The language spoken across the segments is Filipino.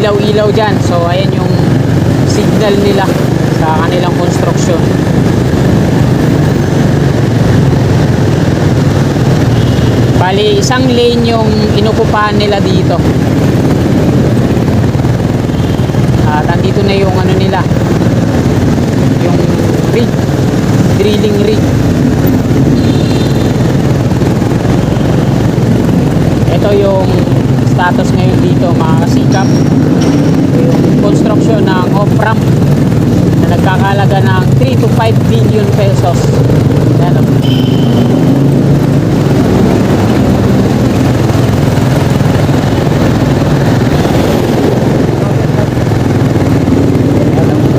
ilaw-ilaw dyan. So ayan yung signal nila sa kanilang construction. Bali isang lane yung inukupahan nila dito. At andito na yung ano nila, yung rig, drilling rig. Ito yung status ngayon dito mga kasikap. Yung construction ng off-ramp na nagkakalaga ng 3 to 5 billion pesos. Yan o.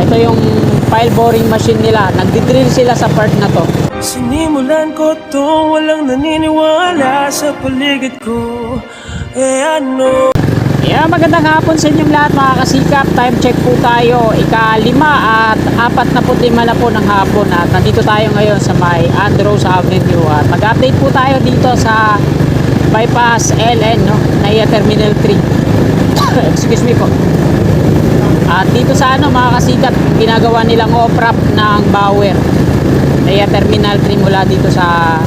Ito yung pile boring machine nila. Nagdi-drill sila sa part na to. Sinimulan ko to, walang naniniwala sa paligid ko. Ano? Yeah, magandang hapon sa inyong lahat mga kasikap. Time check po tayo. Ika-5 at 45 na po ng hapon. At nandito tayo ngayon sa may Andros Avenue. At mag-update po tayo dito sa bypass LN, no? NAIA Terminal 3. Excuse me po. At dito sa ano mga kasikap, ginagawa nilang off-ramp ng Bower NAIA Terminal 3 mula dito sa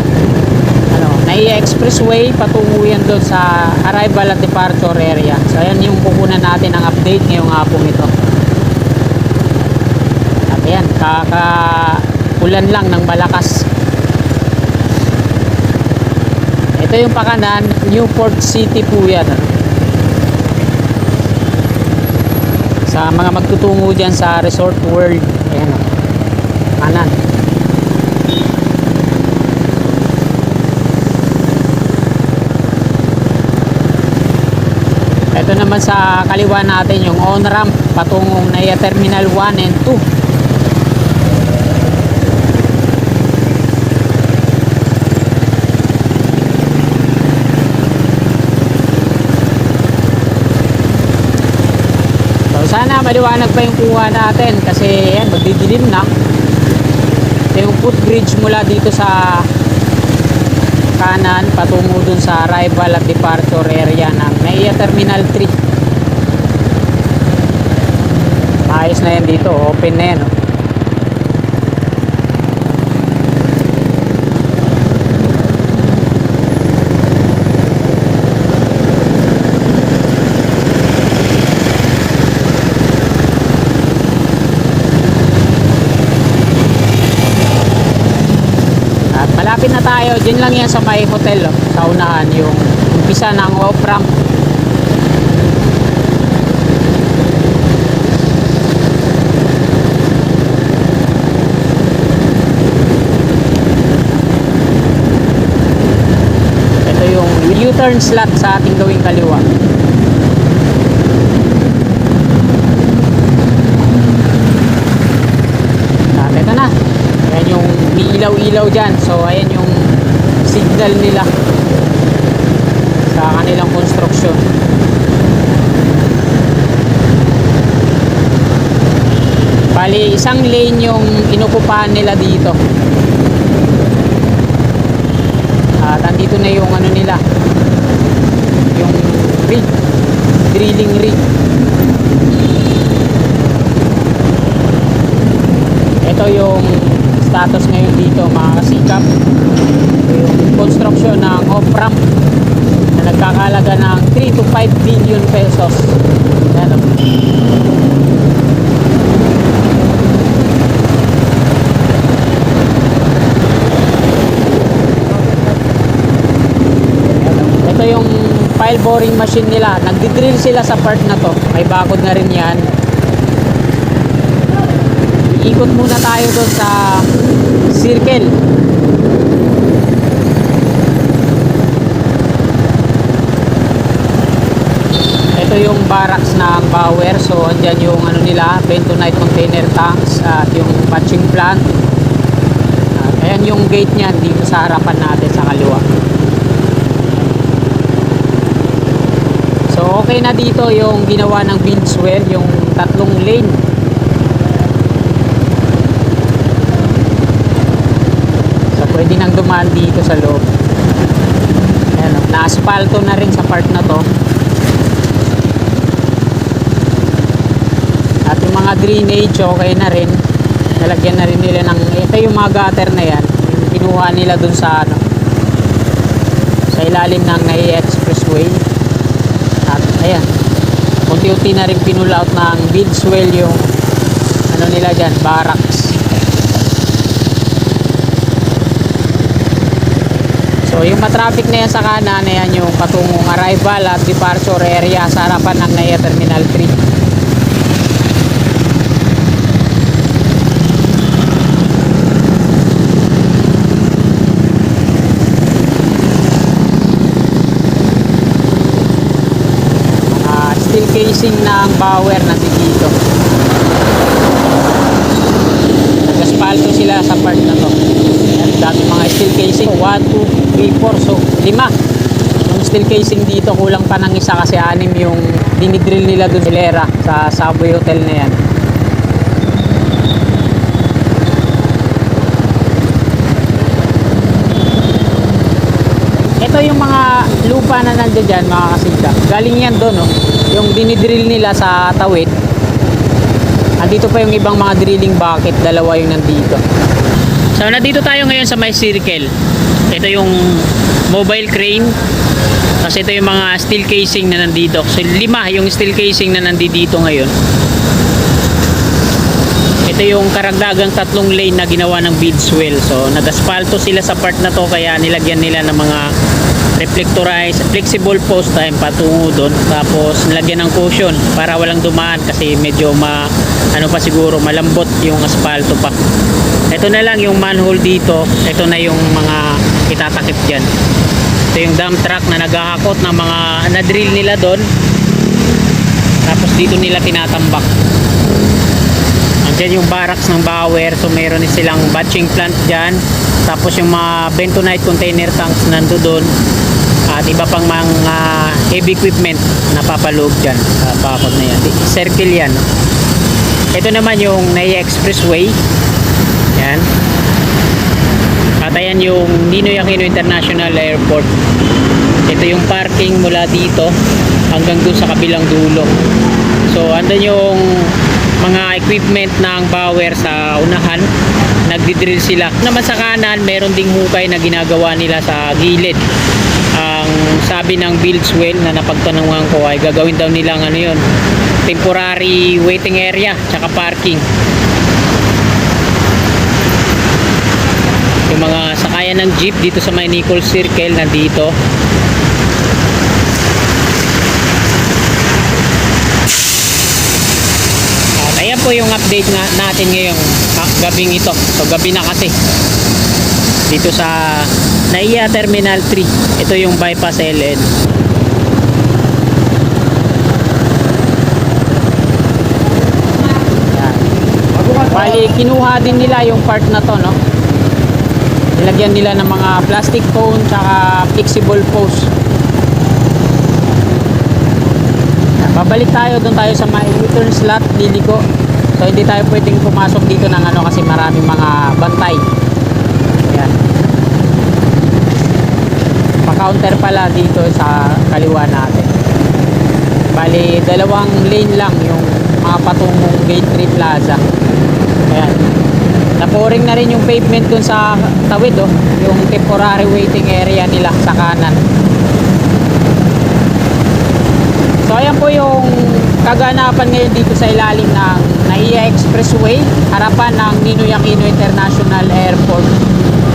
NAIA Expressway patungo yan doon sa arrival at departure area. So ayan yung kukunan natin ang update ngayong hapon ito. At ayan, kaka-ulan lang ng malakas. Ito yung pakanan, Newport City po yan. Sa mga magtutungo dyan sa Resort World. Ayan o, kanan. Ito naman sa kaliwa natin yung on-ramp patungong NAIA Terminal 1 and 2. So sana maliwanag pa yung kuha natin kasi yan, magdidilim na. Ito yung footbridge mula dito sa kanan patungo dun sa arrival at departure area ng NAIA Terminal 3. Maayos na yan dito, open na yan. Malapit na tayo, dyan lang yan sa may hotel sa unahan, yung umpisa ng off-ramp. Ito yung U-turn slot sa ating gawing kaliwa. At ito na, yan yung ilaw-ilaw dyan. So ayan yung signal nila sa kanilang construction. Bali isang lane yung inukupahan nila dito. At andito na yung ano nila, yung rig, drilling rig. Ito yung status ngayon dito mga kasikap. Yung construction ng off-ramp na nagkakalaga ng 3 to 5 billion pesos. Yan o. Ito yung pile boring machine nila. Nagdi-drill sila sa part na to. May bakod na rin yan. Ikot muna tayo doon sa circle. Ito yung barracks ng Bower. So andyan yung ano nila, bentonite container tanks at yung batching plant. At ayan yung gate niyan dito sa harapan natin sa kaliwa. So okay na dito yung ginawa ng Binswell, yung 3 lane. So pwede nang dumaan dito sa loob. Ayan, na-asphalto na rin sa part na to. drainage, okay na rin. Nalagyan na rin nila ng, ito yung mga gutter na yan, yung kinuha nila dun sa ano, sa ilalim ng NAIA Expressway. At ayan, unti-unti na rin pinull out ng Bidswell yung ano nila dyan, barracks. So yung matraffic na yan sa kanan, ayan yung patungong arrival at departure area sa harapan ng NAIA Terminal 3. Steel casing ng power nandito. Nag-aspalto sila sa part na to. Ayan, dami mga steel casing. 1, 2, 3, 4. So 5 yung steel casing dito. Kulang pa ng isa kasi 6 yung dinidrill nila dun sa Hilera sa Subway Hotel na yan. Ito yung mga lupa na nandiyan dyan, mga kasigda. Galing yan doon, no? Yung dinidrill nila sa tawid. Andito pa yung ibang mga drilling bucket, dalawa yung nandito. So nandito tayo ngayon sa may circle. Ito yung mobile crane. Kasi ito yung mga steel casing na nandito. So 5 yung steel casing na nandito ngayon. Ito yung karagdagang 3 lane na ginawa ng Bidswell. So nag-aspalto sila sa part na to, kaya nilagyan nila ng mga reflectorized flexible post time patungo doon. Tapos nilagyan ng cushion para walang dumaan kasi medyo ano pa siguro, malambot yung aspalto pa. Ito na lang yung manhole dito. Ito na yung mga itatakip dyan. Ito yung dump truck na naghahakot ng mga na-drill nila doon. Tapos dito nila tinatambak. Diyan yung barracks ng Bauer. So mayroon silang batching plant dyan. Tapos yung mga bentonite container tanks nando doon. At iba pang mga heavy equipment na papaloob dyan sa bakod na yan. Circle yan. Ito naman yung NAIA Expressway. Yan. At ayan yung Ninoy Aquino International Airport. Ito yung parking mula dito hanggang dun sa kabilang dulo. So andun yung mga equipment ng Bauer sa unahan. Nagdidrill sila. Naman sa kanan, meron ding hukay na ginagawa nila sa gilid. Ang sabi ng Bidswell na napagtanungan ko ay gagawin daw nilang ano yun, temporary waiting area tsaka parking. Yung mga sakayan ng jeep dito sa may Nicole Circle nandito. Ayan po yung update natin ngayong gabing ito. So gabi na kasi dito sa NAIA Terminal 3. Ito yung bypass LN. Bali kinuha din nila yung part na to, no? Nilagyan nila ng mga plastic cone tsaka flexible post. Babalik tayo, doon tayo sa may U-turn slot, liliko. So hindi tayo pwedeng pumasok dito ng ano kasi maraming mga bantay. Ayan. Pa-counter pala dito sa kaliwa natin. Bali, 2 lane lang yung mga patungong Gate 3 Plaza. Ayan. Naporing na rin yung pavement dun sa tawid, oh. Yung temporary waiting area nila sa kanan. So ayan po yung kaganapan ngayon dito sa ilalim ng NAIA Expressway, harapan ng Ninoy Aquino International Airport.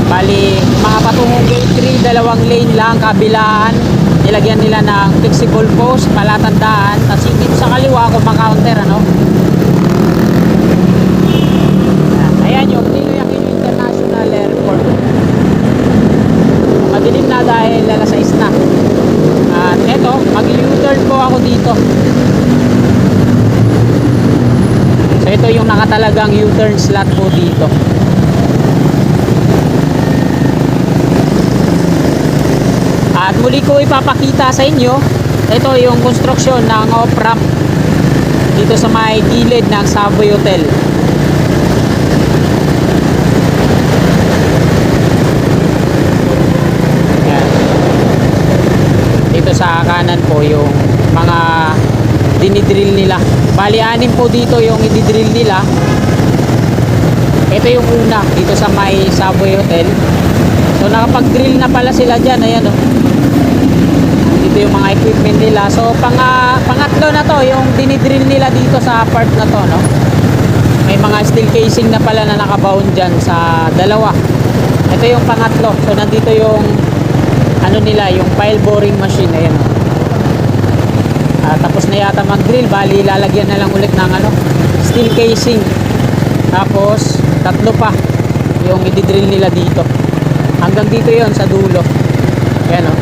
Bali, mga patungong Gate 3, 2 lane lang, kabilaan. Nilagyan nila ng flexible post, palatandaan. Tapos dito sa kaliwa, kung maka-counter, ano? Ayan yung Ninoy Aquino International Airport. Madilim na dahil alas 6 na. At eto, mag-U-turn po ako dito. So ito yung nakatalagang U-turn slot po dito. At muli ko ipapakita sa inyo, ito yung construction ng off-ramp dito sa may gilid ng Subway Hotel. Dito sa kanan po yung mga dinidrill nila. Bali, 6 po dito yung ididrill nila. Ito yung una dito sa may Subway Hotel. So nakapag-drill na pala sila dyan. Ayan oh. Dito yung mga equipment nila. So pangatlo na to yung dinidrill nila dito sa part na to, no? May mga steel casing na pala na nakabound dyan sa dalawa. Ito yung pangatlo. So nandito yung ano nila, yung pile boring machine. Ayan oh. Tapos na yata mag-drill. Bali lalagyan na lang ulit ng ano, steel casing. Tapos tatlo pa yung i-drill nila dito. Hanggang dito yon sa dulo. Ayan o.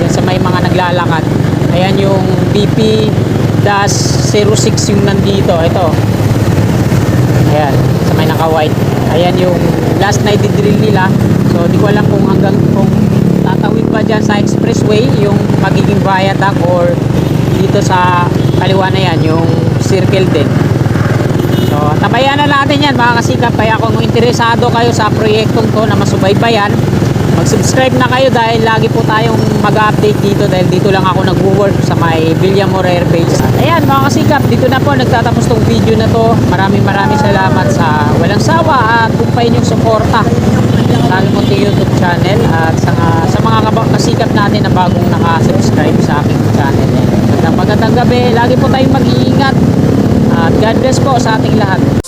Yan sa may mga naglalakad. Ayan yung BP-06 yung nandito. Ito. Ayan. Sa may naka-white. Ayan yung last na i-drill nila. So di ko alam kung hanggang kung tatawid pa dyan sa expressway yung magiging viaduct or dito sa kaliwa na yan yung circle din. So tabayan na natin yan mga kasikap. Kaya kung interesado kayo sa proyektong to na masubaybayan, mag-subscribe na kayo dahil lagi po tayong mag-update dito dahil dito lang ako nag-work sa may Villamor Air Base. Ayan mga kasikap, dito na po nagtatapos tong video na to. Maraming salamat sa walang sawa at kumpain yung suporta lalo mo sa YouTube channel at sa mga kasikap natin na bagong naka-subscribe sa aking channel. Magandang gabi, lagi po tayong mag-iingat at God bless po sa ating lahat.